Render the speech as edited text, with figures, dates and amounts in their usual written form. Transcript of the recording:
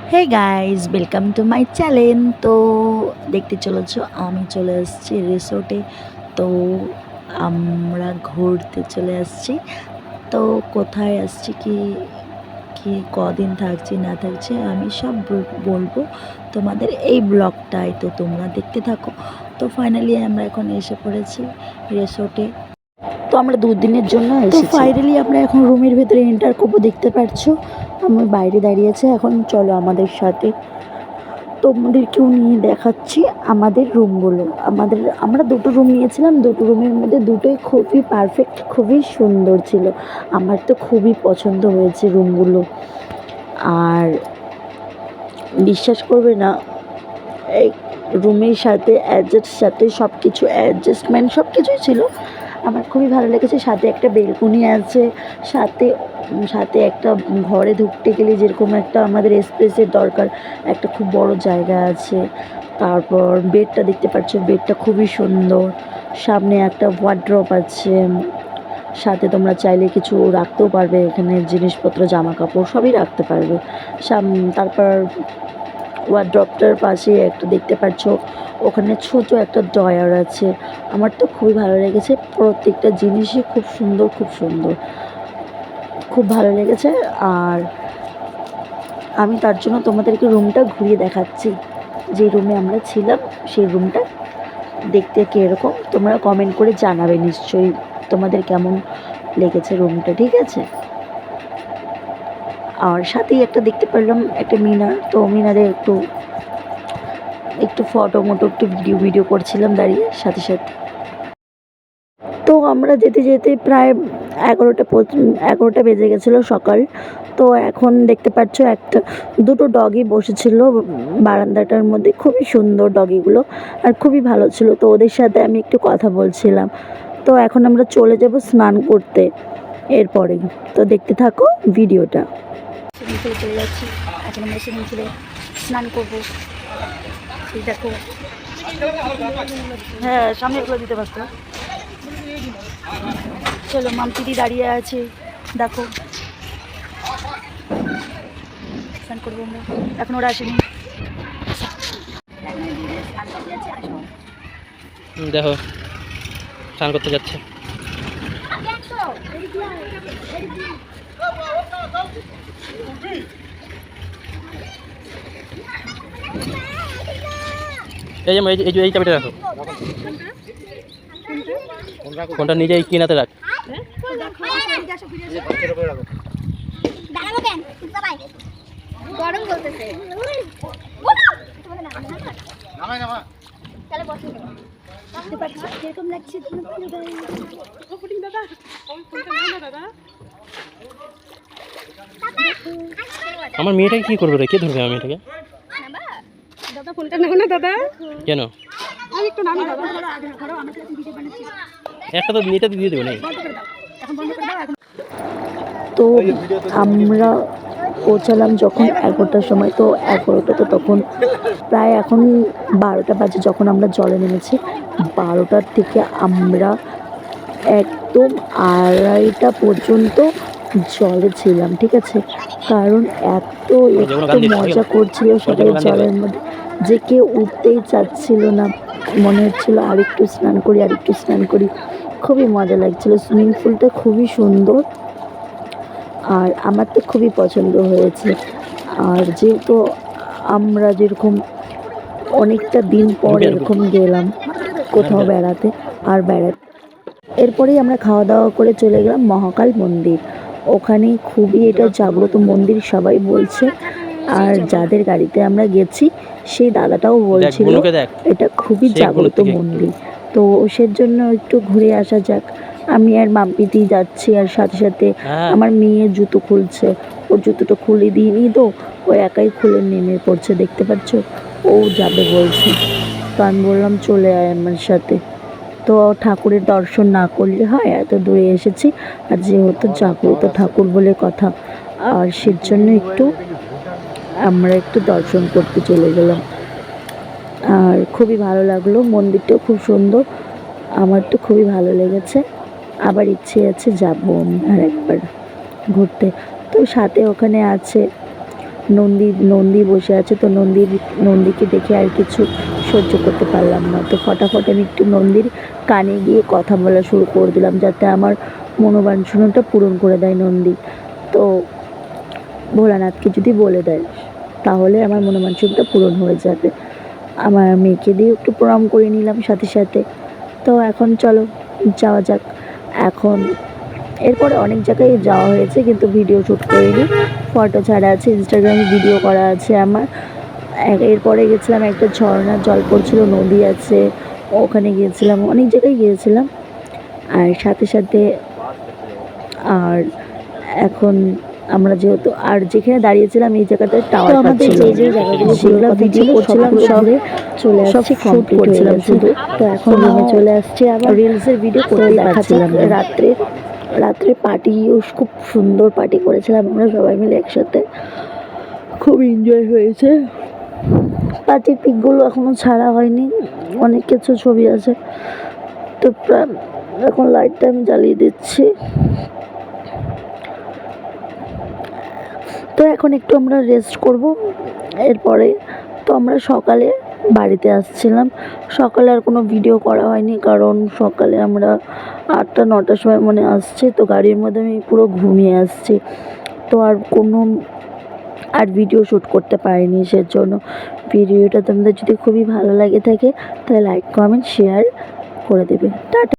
Hey guys, welcome to my channel. তো দেখতে চলেছো আমি চলে এসেছি রিসোর্টে। তো আমরা ঘুরতে চলে আসছি। তো কোথায় আসছি, কি কি কদিন থাকছি না থাকছি আমি সব বলবো তোমাদের এই ব্লগটাই। তো তোমরা দেখতে থাকো। তো ফাইনালি আমরা এখন এসে পড়েছি রিসোর্টে। তো আমরা দুদিনের জন্য এসেছি। তো ফাইনালি আমরা এখন রুমের ভেতরে এন্টার করবো। দেখতে পাচ্ছো আমি বাইরে দাঁড়িয়েছে। এখন চলো আমাদের সাথে, তোমাদেরকেও নিয়ে দেখাচ্ছি আমাদের রুমগুলো। আমরা দুটো রুম নিয়েছিলাম, দুটো রুমের মধ্যে দুটোই খুবই পারফেক্ট, খুবই সুন্দর ছিল। আমার তো খুবই পছন্দ হয়েছে রুমগুলো। আর বিশ্বাস করবে না, এই রুমের সাথে সব কিছু অ্যাডজাস্টমেন্ট সব কিছুই ছিল। আমার খুবই ভালো লেগেছে। সাথে একটা বেলকনি আছে, সাথে সাথে একটা ঘরে ঢুকতে গেলে যেরকম একটা আমাদের স্পেসের দরকার, একটা খুব বড় জায়গা আছে। তারপর বেডটা দেখতে পাচ্ছ, বেডটা খুবই সুন্দর। সামনে একটা ওয়ার্ড্রপ আছে, সাথে তোমরা চাইলে কিছু রাখতেও পারবে, এখানে জিনিসপত্র জামা কাপড় সবই রাখতে পারবে। তারপর ওয়ার্ড্রপটার পাশে একটা দেখতে পাচ্ছ, ওখানে ছোট একটা ড্রয়ার আছে। আমার তো খুবই ভালো লেগেছে, প্রত্যেকটা জিনিসই খুব সুন্দর, খুব সুন্দর, খুব ভালো লেগেছে। আর আমি তার জন্য তোমাদেরকে রুমটা ঘুরিয়ে দেখাচ্ছি। যে রুমে আমরা ছিলাম সেই রুমটা দেখতে কীরকম তোমরা কমেন্ট করে জানাবে নিশ্চয়ই তোমাদের কেমন লেগেছে রুমটা, ঠিক আছে? আর সাথেই একটা দেখতে পারলাম একটা মিনার। তো মিনারে একটু একটু ফটো মটো একটু ভিডিও করছিলাম দাঁড়িয়ে সাথে সাথে। তো আমরা যেতে যেতে প্রায় 11টা বেজে গেছিলো সকাল। তো এখন দেখতে পাচ্ছ দুটো ডগি বসেছিল বারান্দাটার মধ্যে, খুবই সুন্দর ডগিগুলো আর খুবই ভালো ছিল। তো ওদের সাথে আমি একটু কথা বলছিলাম। তো এখন আমরা চলে যাব স্নান করতে এরপরেই। তো দেখতে থাকো ভিডিওটা। চলে যাচ্ছি, এখন আমরা স্নান করবো। দেখো, হ্যাঁ সামনে এগুলো দিতে পারতো। চলো, মামপিটি দাঁড়িয়ে আছে, দেখো স্নান করবো আমরা। এখন ওরা আসেনি। দেখো স্নান করতে যাচ্ছে। এই চাবিটা রাখো, ফোনটা নিজেই কিনাতে রাখ। গরম বলতেছে। আমার মেয়েটাকে কি করবে রে? কে ধরবে আমার মেয়েটাকে? দাদা ফোনটা নাও না দাদা। কেন? আমি একটু নামি দাদা। একটা তো মেয়েটা দিয়ে দেবে না। তো আমরা পৌঁছালাম যখন 11টার সময়। তো 11টা, তো তখন প্রায় এখন 12টা বাজে যখন আমরা জলে নেমেছি। 12টার থেকে আমরা একদম 2:30টা পর্যন্ত জলে ছিলাম, ঠিক আছে? কারণ এত মজা করছিল সবাই জলের মধ্যে যে কেউ উঠতেই চাচ্ছিল না। মনে হচ্ছিল আরেকটু স্নান করি, আরেকটু স্নান করি। খুবই মজা লাগছিল। সুইমিং পুলটা খুবই সুন্দর আর আমার তো খুবই পছন্দ হয়েছে। আর যেহেতু আমরা যেরকম অনেকটা দিন পর এরকম গেলাম কোথাও বেড়াতে, এরপরেই আমরা খাওয়া দাওয়া করে চলে গেলাম মহাকাল মন্দির। ওখানে খুবই এটা জাগ্রত মন্দির সবাই বলছে। আর যাদের গাড়িতে আমরা গেছি সেই দাদাটাও বলছিল এটা খুবই জাগ্রত মন্দির। তো সেজন্য একটু ঘুরে আসা যাক। আমি আর মাম্পিতি যাচ্ছি, আর সাথে সাথে আমার মেয়ে জুতো খুলছে। ওর জুতোটা খুলে দিইনি, তো ও একাই খুলে নেমে পড়ছে, দেখতে পাচ্ছ। ও যাবে বলছে, তো আমি বললাম চলে আয় আমার সাথে। তো ঠাকুরের দর্শন না করলে হয়, এত দূরে এসেছি আর যেহেতু জাগ্রত ঠাকুর বলে কথা, আর সেজন্য আমরা একটু দর্শন করতে চলে গেলাম। আর খুবই ভালো লাগলো, মন্দিরটাও খুব সুন্দর। আমার তো খুবই ভালো লেগেছে। আবার ইচ্ছে আছে যাবো আমি আর একবার ঘুরতে। তো সাথে ওখানে আছে নন্দী বসে আছে। তো নন্দীকে দেখে আর কিছু সহ্য করতে পারলাম না, তো ফটাফট আমি একটু নন্দীর কানে গিয়ে কথা বলা শুরু করে দিলাম, যাতে আমার মনোবাঞ্ছনাটা পূরণ করে দেয় নন্দী। তো ভোলানাথকে যদি বলে দেয় তাহলে আমার মনোবাঞ্ছনাটা পূরণ হয়ে যাবে। আমার মেয়েকে দিয়ে একটু প্রণাম করে নিলাম সাথে সাথে। তো এখন চলো যাওয়া যাক। এখন এরপরে অনেক জায়গায় যাওয়া হয়েছে, কিন্তু ভিডিও শ্যুট করিনি, ফটো ছাড়া আছে, ইনস্টাগ্রামে ভিডিও করা আছে আমার। এরপরে গেছিলাম একটা ঝর্ণার জল পড়ছিল, নদী আছে, ওখানে গিয়েছিলাম, অনেক জায়গায় গিয়েছিলাম। আর সাথে সাথে আর এখন আমরা যেহেতু আর যেখানে দাঁড়িয়েছিলাম এই জায়গাটায় টাওয়ার পাচ্ছিল, যে জায়গাগুলো সেগুলো ভিডিও করছিলাম সব চলে আসছে, কমপ্লিট করছিলাম শুধু। তো এখন রুমে চলে আসছি, আবার রিলসের ভিডিও করতে পারছিলাম না। রাত্রে পার্টিও খুব সুন্দর পার্টি করেছিলাম আমরা সবাই মিলে একসাথে, খুব এনজয় হয়েছে। পার্টির পিকগুলো এখনো ছাড়া হয়নি, অনেক কিছু ছবি আছে। তো এখন লাইটটা আমি জ্বালিয়ে দিচ্ছি। তো এখন একটু আমরা রেস্ট করব। এরপরে তো আমরা সকালে বাড়িতে আসছিলাম, সকালে আর কোনো ভিডিও করা হয়নি, কারণ সকালে আমরা 8টা-9টার সময় মনে আসছে, তো গাড়ির মধ্যে আমি পুরো ঘুমিয়ে আসছি, তো আর ভিডিও শ্যুট করতে পারিনি। সেজন্য ভিডিওটা তোমাদের যদি খুবই ভালো লাগে থাকে তাহলে লাইক, কমেন্ট, শেয়ার করে দেবে। টাটা।